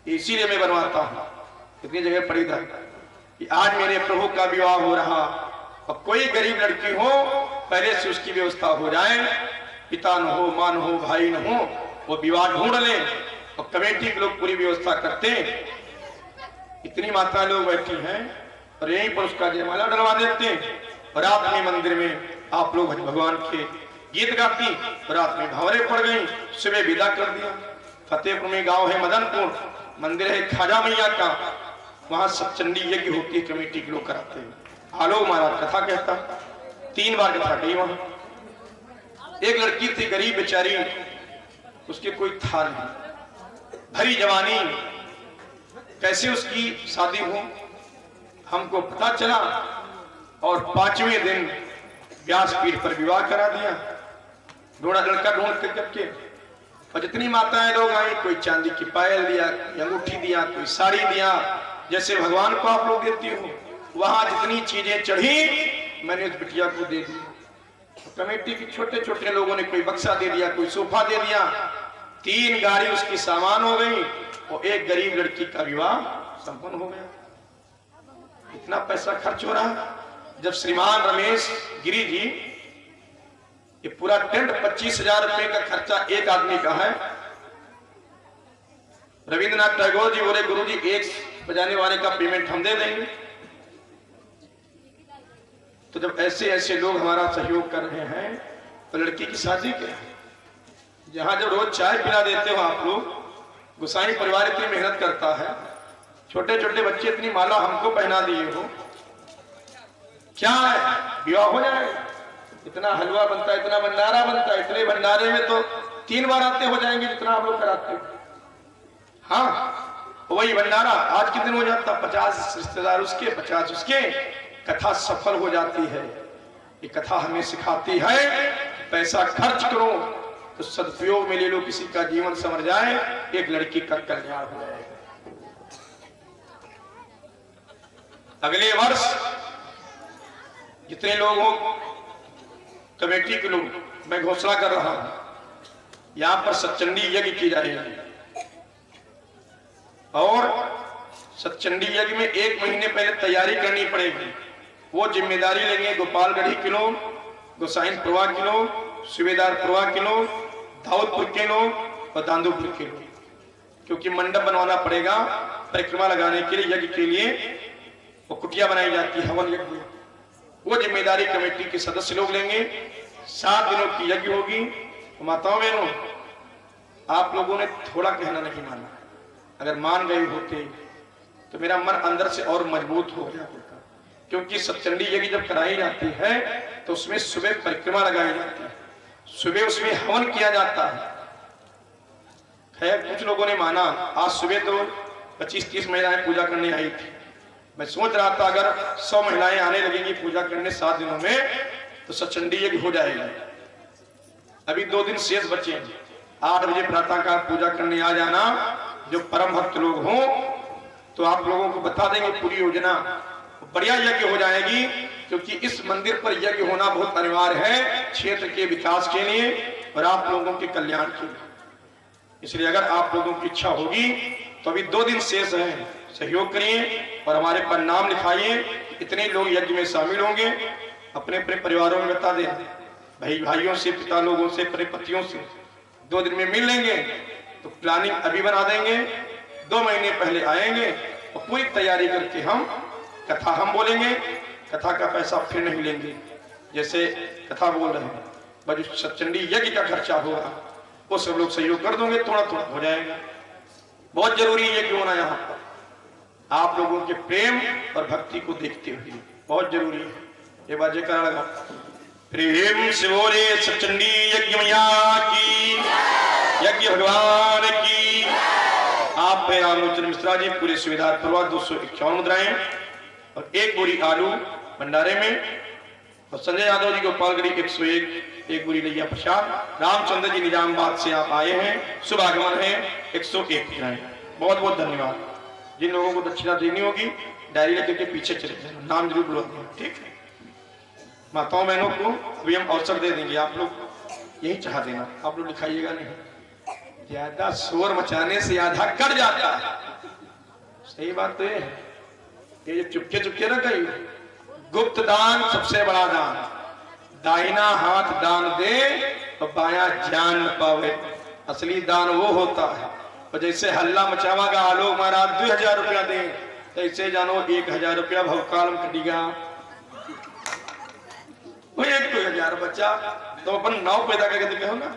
इसीलिए मैं बनवाता हूँ। इतनी जगह पड़ी था कि आज मेरे प्रभु का विवाह हो रहा, और कोई गरीब लड़की हो पहले से उसकी व्यवस्था हो जाए, पिता न हो, मां न हो, भाई न हो, वो विवाह ढूंढ ले और कमेटी के लोग पूरी व्यवस्था करते। इतनी मात्रा लोग बैठी हैं और यहीं पर उसका जयमाला डलवा देते हैं। और रात में मंदिर में आप लोग भगवान के गीत गाती, रात में भंवरे पड़ गई, सुबह विदा कर दिया। फतेहपुर में गांव है मदनपुर, मंदिर है खाजा मैया का, वहां सतचंडी यज्ञ होती है, कमेटी के लोग कराते हैं। आलोक महाराज कथा कहता, 3 बार कथा कही वहां। एक लड़की थी गरीब बेचारी, उसके कोई था नहीं, भरी जवानी, कैसे उसकी शादी हो हमको पता चला, और 5वें दिन व्यासपीठ पर विवाह करा दिया। ढूंढा लड़का ढूंढ करके, और जितनी माताएं लोग आई, कोई चांदी की पायल दिया, अंगूठी दिया, कोई साड़ी दिया, जैसे भगवान को आप लोग देती हो। वहां जितनी चीजें चढ़ी मैंने उस बिटिया को दे दी। कमेटी के छोटे छोटे लोगों ने कोई बक्सा दे दिया, कोई सोफा दे दिया, 3 गाड़ी उसकी सामान हो गई, और एक गरीब लड़की का विवाह संपन्न हो गया। इतना पैसा खर्च हो रहा। जब श्रीमान रमेश गिरी जी, ये पूरा टेंट 25,000 रुपए का खर्चा एक आदमी का है। रविंद्रनाथ टैगोर जी बोले, गुरु जी एक बजाने वाले का पेमेंट हम दे देंगे। तो जब ऐसे ऐसे लोग हमारा सहयोग कर रहे हैं, तो लड़की की शादी क्या है? जहां जब रोज चाय पिला देते हो आप लोग, गोसाई परिवार इतनी मेहनत करता है, छोटे छोटे बच्चे इतनी माला हमको पहना दिए हो, क्या है? विवाह हो जाएगा। इतना हलवा बनता है, इतना भंडारा बनता है, इतने भंडारे में तो 3 बार आते हो जाएंगे जितना आप लोग कराते हो। हाँ, वही भंडारा आज के दिन हो जाता, 50 रिश्तेदार उसके, 50 उसके, कथा सफल हो जाती है। ये कथा हमें सिखाती है, पैसा खर्च करो तो सदुपयोग में ले लो, किसी का जीवन संवर जाए, एक लड़की का कल्याण हो जाएगा। अगले वर्ष जितने लोग हो, कमेटी के लोग, मैं घोषणा कर रहा हूं, यहां पर सतचंडी यज्ञ की जाएगी। और सतचंडी यज्ञ में 1 महीने पहले तैयारी करनी पड़ेगी। वो जिम्मेदारी लेंगे गोपालगढ़ी के लोग, गोसाइनपुरवा के लोग, सूबेदारपुरवा के लोग, दाऊदपुर के लोग और दांदूपुर के लोग, क्योंकि मंडप बनवाना पड़ेगा परिक्रमा लगाने के लिए, यज्ञ के लिए वो कुटिया बनाई जाती है, हवन यज्ञ। वो जिम्मेदारी कमेटी के सदस्य लोग लेंगे। 7 दिनों की यज्ञ होगी। माताओं बहनों, आप लोगों ने थोड़ा कहना नहीं माना। अगर मान गए होते तो मेरा मन अंदर से और मजबूत हो गया होता, क्योंकि सतचंडी यज्ञ जब कराई जाती है तो उसमें सुबह परिक्रमा लगाई जाती है, सुबह उसमें हवन किया जाता है। खैर कुछ लोगों ने माना। आज सुबह तो 25-30 महिलाएं पूजा करने आई थी। मैं सोच रहा था अगर 100 महिलाएं आने लगेंगी पूजा करने 7 दिनों में तो सतचंडी यज्ञ हो जाएगा। अभी 2 दिन शेष बचे। 8 बजे प्रातःकाल पूजा करने आ जाना। जो परम भक्त लोग हों तो आप लोगों को बता देंगे पूरी योजना, बढ़िया यज्ञ हो जाएगी, क्योंकि इस मंदिर पर यज्ञ होना बहुत अनिवार्य है क्षेत्र के विकास के लिए और आप लोगों के कल्याण के लिए। इसलिए अगर आप लोगों की इच्छा होगी तो अभी 2 दिन शेष है, सहयोग करिए और हमारे पर नाम लिखाइए। इतने लोग यज्ञ में शामिल होंगे। अपने अपने परिवारों में बता दें, भाइयों से, पिता लोगों से, अपने पतियों से 2 दिन में मिल लेंगे तो प्लानिंग अभी बना देंगे। 2 महीने पहले आएंगे और पूरी तैयारी करके हम कथा हम बोलेंगे। कथा का पैसा फिर नहीं लेंगे, जैसे कथा बोल रहे हैं, बस सतचंडी यज्ञ का खर्चा होगा वो सब लोग सहयोग कर दोगे, थोड़ा थोड़ा हो जाएगा। बहुत जरूरी है यज्ञ होना यहाँ पर, आप लोगों के प्रेम और भक्ति को देखते हुए बहुत जरूरी है। ये बात जयकारा लगा, प्रेम से बोले सतचंडी यज्ञ मैया की, यज्ञ भगवान की। आप पे रामलोचन मिश्रा जी पूरे सुविधार परवा 251 मुद्राएं और 1 बोरी आलू भंडारे में, और संजय यादव जी गोपालगढ़ी 101 1 बोरी लैया प्रसाद। रामचंद्र जी निजामाबाद से आप आए हैं, शुभ आगमन है। 101 मुद्राएं। बहुत बहुत धन्यवाद। जिन लोगों को दक्षिणा देनी होगी डायरी लेकर के पीछे चले जाए, नाम जरूर बुला दें, ठीक है। माताओं बहनों को अभी हम अवसर दे देंगे, आप लोग यही चाह देना, आप लोग लिखाइएगा नहीं, ज्यादा शोर मचाने से आधा कट जाता है। सही बात तो ये जो चुपके चुपके ना कही, गुप्त दान सबसे बड़ा दान। दाहिना हाथ दान दे तो बायां जान न पावे। असली दान वो होता है। और जैसे हल्ला मचावागा आलोक महाराज 2000 रुपया दे, तैसे जानो 1000 रुपया भवकाल कटिगा। वो 1-2000 बच्चा तो अपन नाव पैदा करके देते हो ना।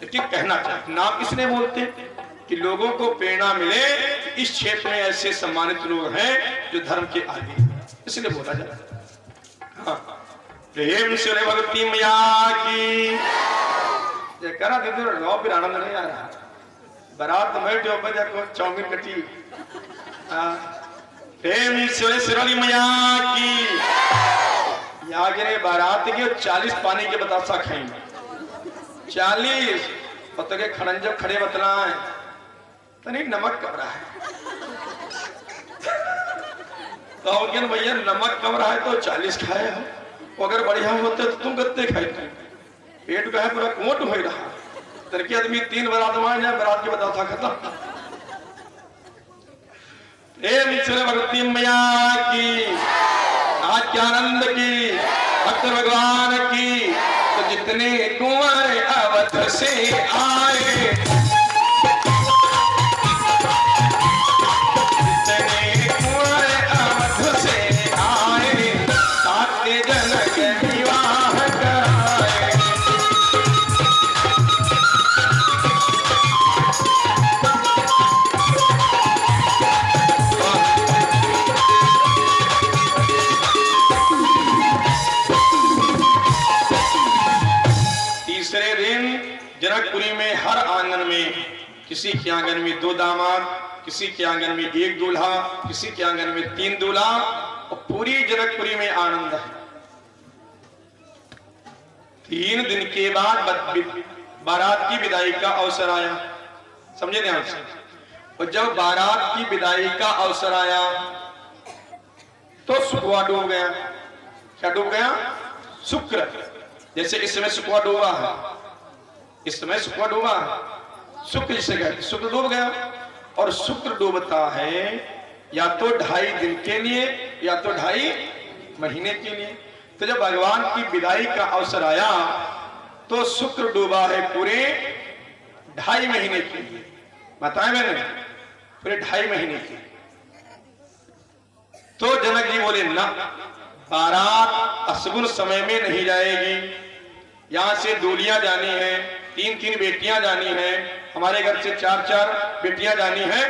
लेकिन कहना चाहिए नाम इसलिए बोलते कि लोगों को प्रेरणा मिले कि इस क्षेत्र में ऐसे सम्मानित लोग हैं जो धर्म के आगे, इसलिए बोला जाता। हाँ, प्रेम से भगवती मैया की करा दे दो। गाँव फिर आनंद नहीं आ रहा। बारात में जो बजा को चाउमीन कटी। प्रेम से सिरोली मैया की आगे बारात की 40 पानी के बतासा खाएंगे। 40 पता के खड़ंजब खड़े बतलाएं तनी नमक कम रहा है। तो भैया नमक कम रहा है तो 40 खाए हो, अगर बढ़िया होते तो तुम कितने खाए। पेट का है पूरा कोट हो रहा। तरकी आदमी 3 बारात मान जाए, बारात के बतासा खत्म। भगवती मैया की आज के आनंद की, भक्त भगवान की। तो जितने कुंवर अवध से आए, जितने कुंवर अवध से आए, साते जनक विवाह कराए। तीसरे दिन जनकपुरी में हर आंगन में, किसी के आंगन में 2 दामाद, किसी के आंगन में 1 दूल्हा, किसी के आंगन में 3 दूल्हा, और पूरी जनकपुरी में आनंद है। 3 दिन के बाद बारात की विदाई का अवसर आया। समझे ध्यान से। और जब बारात की विदाई का अवसर आया तो सुखवा डूब गया। क्या डूब गया? शुक्र। जैसे इस समय सुखवा डूबा है, इस समय सुखवा डूबा है, शुक्र जिसे कहते शुक्र डूब गया। और शुक्र डूबता है या तो 2.5 दिन के लिए या तो 2.5 महीने के लिए। तो जब भगवान की विदाई का अवसर आया तो शुक्र डूबा है पूरे 2.5 महीने के लिए। बताया मैंने, पूरे 2.5 महीने के। तो जनक जी बोले ना, बारात अशुभ समय में नहीं जाएगी। यहां से दूल्हियां जानी है, 3-3 बेटियां जानी है, हमारे घर से 4-4 बेटियां जानी है।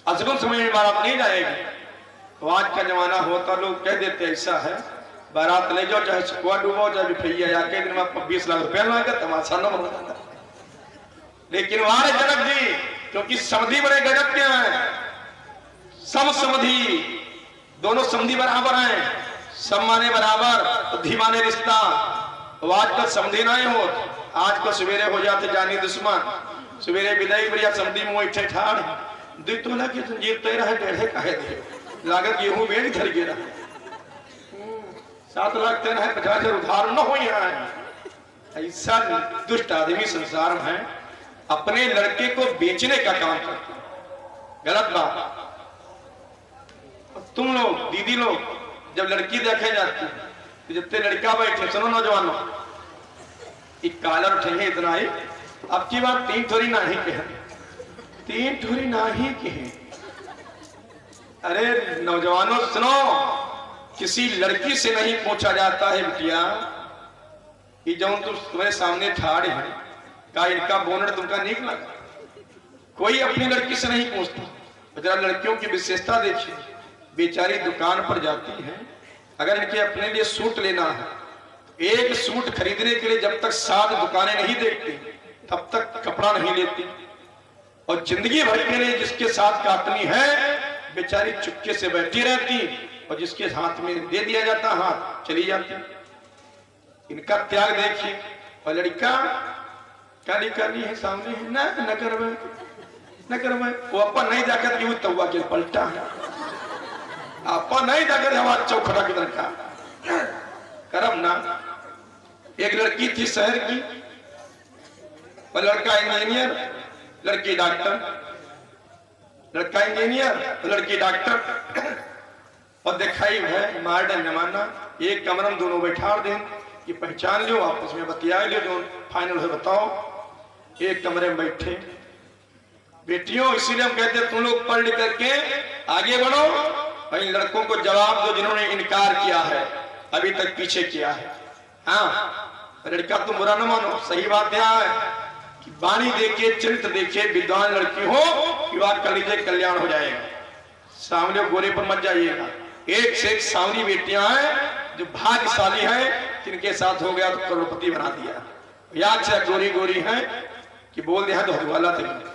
अशुभ समय में बारात नहीं जाएगी। तो आज का जमाना होता लोग कह देते ऐसा है, बारात ले जाओ चाहे सुखवा डूबो चाहे बिफैया, या के दिन में आपको 20 लाख रुपया लगा तमाशा न बन जाता। लेकिन वहां जनक जी क्योंकि समधि बड़े गजब के हैं, सब समधि, दोनों समधि बराबर हैं, सब माने बराबर, बुद्धि माने रिश्ता। आज का समझी नहीं हो, आज को सवेरे हो जाते जानी दुश्मन, सवेरे विदाई बढ़िया समझी मुंह इठे ठाड़ 2 तोला की जंजीर तेरा है 1.5 कहे दे लागत गेहूं बेड़ धर गिरा 7 लाख तेरा है 50,000 उधार न हो। यहाँ ऐसा दुष्ट आदमी संसार में है, अपने लड़के को बेचने का काम करते। गलत बात। तुम लोग दीदी लोग जब लड़की देखे जाती तो जितने लड़का बैठे, सुनो नौजवानों, एक कॉलर उठे इतना ही। अब की बात 3 थोड़ी ना ही के, 3 थोड़ी ना ही के। अरे नौजवानों सुनो, किसी लड़की से नहीं पूछा जाता है बिटिया कि जो तुम तुम्हारे सामने ठाड़े हैं का इनका बोनट तुमका नीक लगा। कोई अपनी लड़की से नहीं पूछता। जरा लड़कियों की विशेषता देखिए, बेचारी दुकान पर जाती है, अगर इनके अपने लिए सूट लेना है, एक सूट खरीदने के लिए जब तक 7 दुकानें नहीं देखती तब तक कपड़ा नहीं लेती। और जिंदगी भर के लिए जिसके साथ काटनी है बेचारी चुपके से बैठी रहती, और जिसके हाथ में दे दिया जाता हाथ चली जाती। इनका त्याग देखिए। और लड़का काली काली है सामने है ना, न करवे वो अपन नहीं जाकर के तवा के पलटा है, अपन नहीं जाकर हमारा चौखटा की तरह करम ना। एक लड़की थी शहर की, और लड़का इंजीनियर, लड़की डॉक्टर। लड़का इंजीनियर, लड़की डॉक्टर। और दिखाई है मॉडर्न जमाना, एक कमरे में दोनों बैठा दें, ये पहचान लो, आपस में बतिया लो, जो फाइनल है बताओ। एक कमरे में बैठे बेटियों, इसीलिए हम कहते हैं तुम लोग पढ़ लिख करके आगे बढ़ो और इन लड़कों को जवाब दो जिन्होंने इनकार किया है, अभी तक पीछे किया है। हाँ, लड़का तुम बुरा ना मानो, सही बात यहाँ है कि वाणी देखे, चरित्र देखे, विद्वान लड़की हो, विवाह कर लीजिए, कल्याण हो जाएगा। सामने गोरे पर मत जाइएगा। एक से एक सावनी बेटियां हैं जो भाग्यशाली हैं, जिनके साथ हो गया तो करोड़पति बना दिया। याद से गोरी गोरी हैं कि बोल दिया तो हदवाला तक।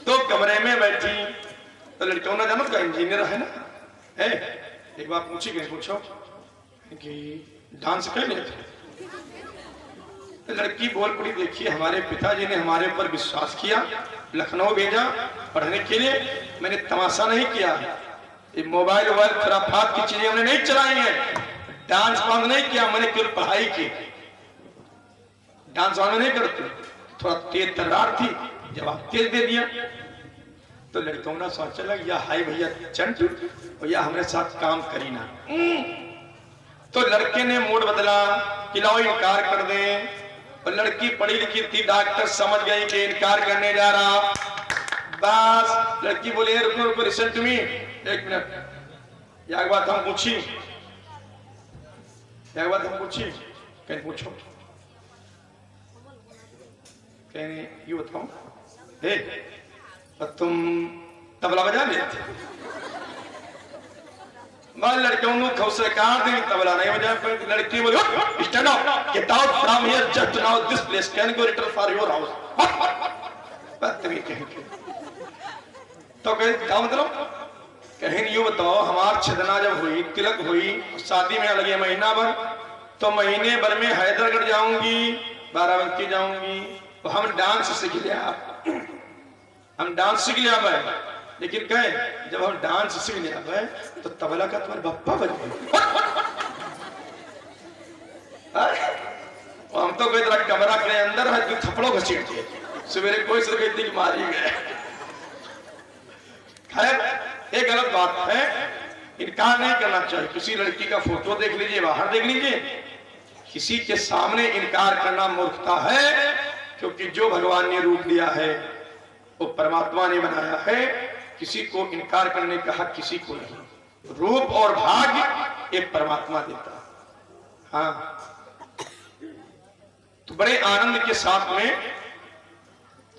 तो कमरे में बैठी तो लड़कियों ने जानो का इंजीनियर है ना, है एक बार पूछी कि पूछो कि डांस कर लेते। लड़की बोल पड़ी, देखिए हमारे पिताजी ने हमारे ऊपर विश्वास किया, लखनऊ भेजा पढ़ने के लिए, मैंने तमाशा नहीं किया, ये मोबाइल वोबाइल खराफात की चीजें हमने नहीं चलाई हैं, डांस बंद नहीं किया, मैंने केवल पढ़ाई की। डांस बंद नहीं करते, थोड़ा तेज तर्रार थी, जवाब तेज दे दिया। तो लड़कों ने सोचा लगा या हाय भैया चंट और या हमारे साथ काम करी ना। तो लड़के ने मूड बदला कि लाओ इनकार कर दें, और लड़की पढ़ी लिखी थी, डॉक्टर समझ गई कि इनकार करने जा रहा। बस लड़की बोली रुको रुको, लिसन टू मी, एक मिनट, एक बात हम पूछी, एक बात हम पूछी, कहीं पूछो, कहने ये बताओ, हे तुम तबला बजा लेते? लड़कियों ने खौसे कहा थे तबला नहीं बजा। लड़की बोली stand up, get out from here just now, this place can go return for your house. तो कहे क्या मतलब? कहीं यूं बताओ, हमार छदना जब हुई, तिलक हुई, शादी में लगे महीना भर, तो महीने भर में हैदरगढ़ जाऊंगी, बाराबंकी जाऊंगी, तो हम डांस सीख लिया, हम डांस सीख लिया भाई। लेकिन कहे जब हम डांस सीख लिया भाई तो तबला का तुम्हारे बप्पा बज गए। हम तो कोई तरह कमरा के अंदर है, तू थपड़ों घसीट दिए, सवेरे कोई से कहती कि मारी गए। खैर ये गलत बात है, इनकार नहीं करना चाहिए। किसी लड़की का फोटो देख लीजिए, बाहर देख लीजिए, किसी के सामने इनकार करना मूर्खता है, क्योंकि जो भगवान ने रूप दिया है वो परमात्मा ने बनाया है, किसी को इनकार करने का हक किसी को नहीं। रूप और भाग्य एक परमात्मा देता है। हाँ, तो बड़े आनंद के साथ में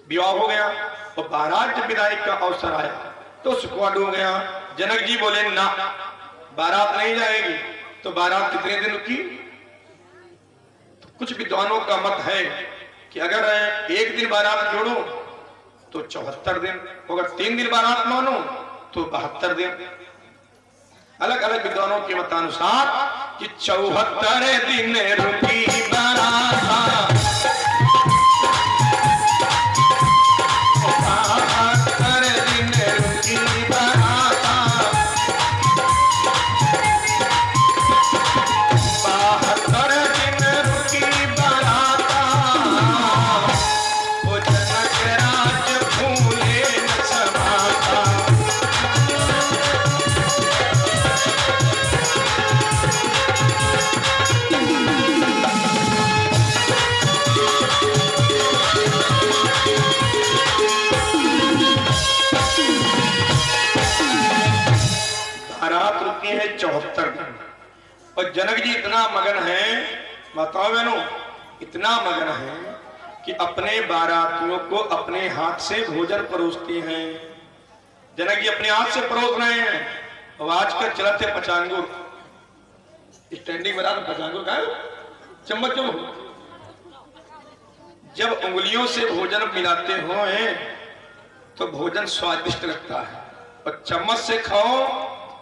विवाह हो गया और बारात जब विदाई का अवसर आया तो सुखवाड हो गया। जनक जी बोले ना, बारात नहीं जाएगी। तो बारात कितने दिन रुकी? तो कुछ विद्वानों का मत है कि अगर एक दिन बारात जोड़ो तो 74 दिन, अगर 3 दिन बारात मानो तो 72 दिन। अलग अलग विद्वानों के मतानुसार कि 74 दिन रुकी बारात, 72 दिन रुकी बारात, 72 दिन रुकी बारात, वो जनक राज भूले न समाता। बारात रुकी है 74 दिन और जनक जी इतना मगन है, बताओ बहनों, इतना मगन है कि अपने बारातियों को अपने हाथ से भोजन परोसते हैं। जनक जी अपने हाथ से परोस रहे हैं। और आज का चलत है पचांगुर, स्टैंडिंग बारात पचांगुर का चम्मच जो जब उंगलियों से भोजन मिलाते हो तो भोजन स्वादिष्ट लगता है, और चम्मच से खाओ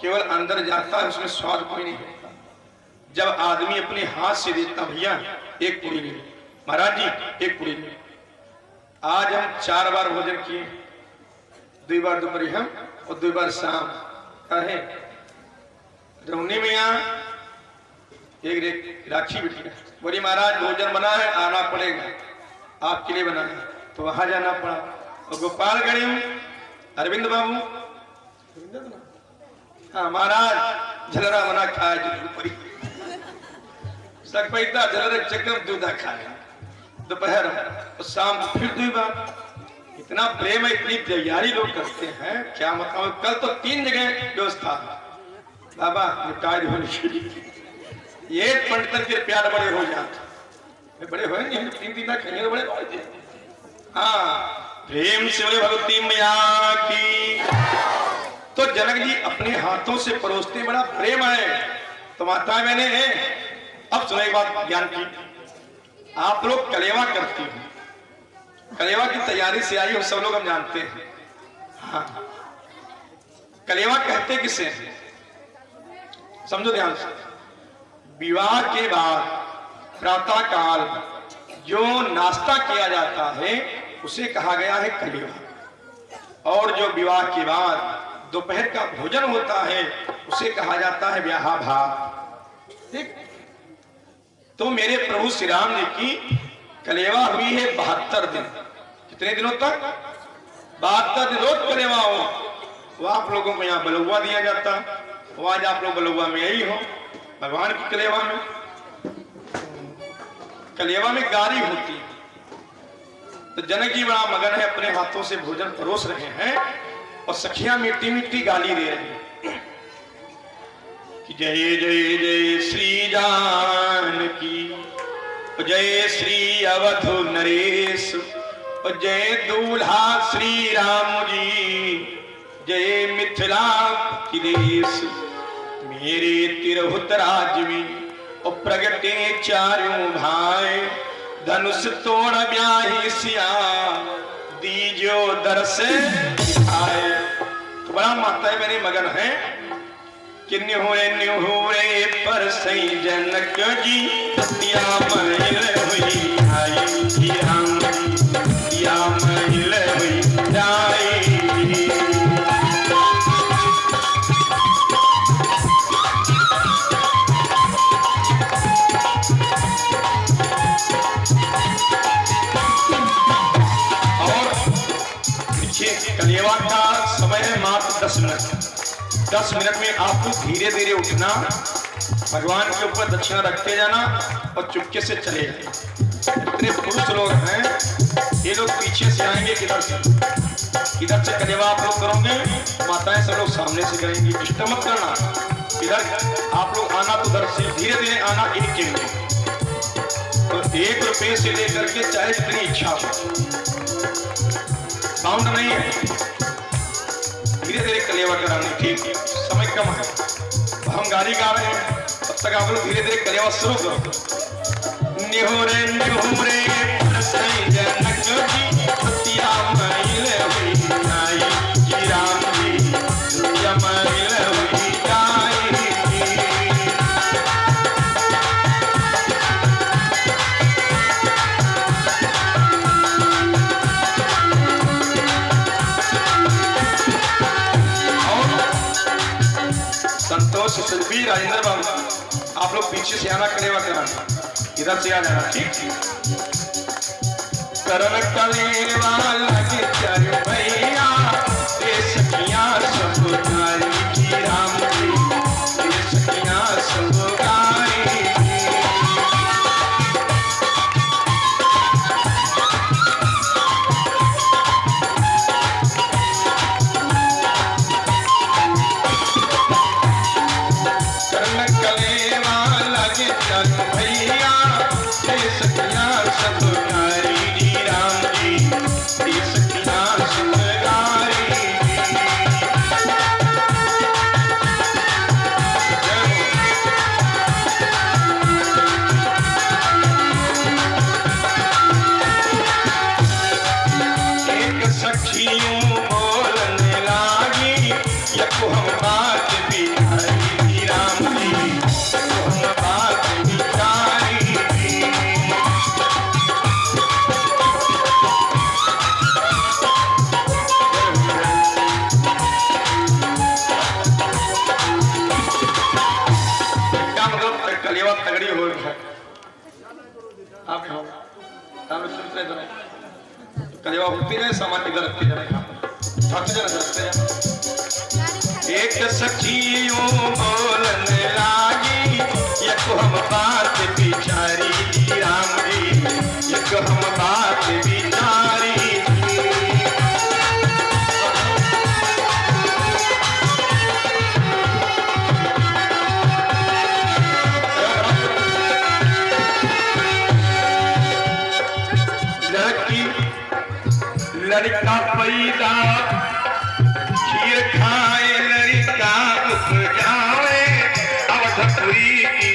केवल अंदर जाता है, उसमें स्वाद कोई नहीं होता। जब आदमी अपने हाथ से देता, भैया एक पूरी ले, महाराज जी एक पूरी ले। आज हम 4 बार भोजन किए, 2 बार दोपहर हम और 2 बार शाम। कहे रौनी में यहाँ एक राखी बिटिया बोली महाराज भोजन बना है, आना पड़ेगा, आपके लिए बना है। तो वहां जाना पड़ा। और गोपालगढ़ में अरविंद बाबू, हाँ महाराज झलरा बना खाए सकपैता झलरे चक्र दूधा खाए दोपहर और शाम फिर 2 बार। इतना प्रेम है, इतनी तैयारी लोग करते हैं, क्या बताऊं। कल तो 3 जगह व्यवस्था बाबा निकाय होने के लिए। ये पंडितन के प्यार बड़े हो जाते, बड़े हुए नहीं 3 खाइए बड़े होते। हाँ प्रेम से बोले भगवती मैया की। तो जनक जी अपने हाथों से परोसते, बड़ा प्रेम है। तो माता मैंने अब सुनो एक बात ज्ञान की, आप लोग कलेवा करती हो, कलेवा की तैयारी से आई हो सब लोग हम जानते हैं। हाँ कलेवा कहते किसे, समझो ध्यान से। विवाह के बाद प्रातः काल जो नाश्ता किया जाता है उसे कहा गया है कलेवा, और जो विवाह के बाद दोपहर का भोजन होता है उसे कहा जाता है ब्याह भात। ठीक, तो मेरे प्रभु श्री राम जी की कलेवा हुई है 72 दिन। कितने दिनों तक? 72 दिन रोज कलेवा हो। वो आप लोगों को यहाँ बलुआ दिया जाता, वो आज आप लोग बलुआ में यही हो। भगवान की कलेवा में, कलेवा में गारी होती है। तो जनक जी बड़ा मगन है, अपने हाथों से भोजन परोस रहे हैं और सखियां मीठी मीठी गाली दे रही हैं कि जय जय जय श्री जानकी, जय श्री अवधु नरेश, जय दूल्हा श्री राम जी, जय मिथिला की देश। मेरे तिरहुत राज में और प्रगटे चारों भाई, धनुष तोड़ ब्याही सिया, दीजो दर्श दिखाए। तो बड़ा माता है मैंने मगन है कि न्योरे पर सही जनक जी, दिया महिल हुई आई राम, दिया महिल हुई जाई। कलेवा का समय है मात्र 10 मिनट। 10 मिनट में आपको धीरे धीरे उठना, भगवान के ऊपर दक्षिणा रखते जाना और चुपके से चले जाए। इतने पुरुष लोग हैं, ये लोग पीछे से आएंगे, किधर से कलेवा आप लोग करोगे, माताएं सब लोग सामने से करेंगी। डिस्टर्ब मत करना, इधर आप लोग आना तो उधर से धीरे धीरे आना। एक तो 1 रुपये से लेकर के चाहे जितनी इच्छा हो, साउंड नहीं है, धीरे धीरे कलेवा कराने। ठीक है, समय कम है, तो हम गाड़ी गा रहे हैं, तब तक आप लोग धीरे धीरे कलेवा शुरू करो। निहोरे निहोरे जनक जी, सतिया महिल हुई आई, राम जी सतिया महिल हुई आई। संतोष शिल्पी राजेंद्र बाबू आप लोग पीछे से आना, कलेवा कराना, इधर से आ जाना। ठीक, करन कलेवा लगे चारों भैया, सखियां सब गाई राम जी, सखियां सब गाई। सेवा होती रहे, सामान इधर रखते जाए, थक जाना रखते जाए। एक सखियों बोलने लागी, एक हम बात बिचारी राम जी, एक हम बात बिचारी। लड़का पैदा खीर खाए, लड़का उपजावे, अवधपुरी की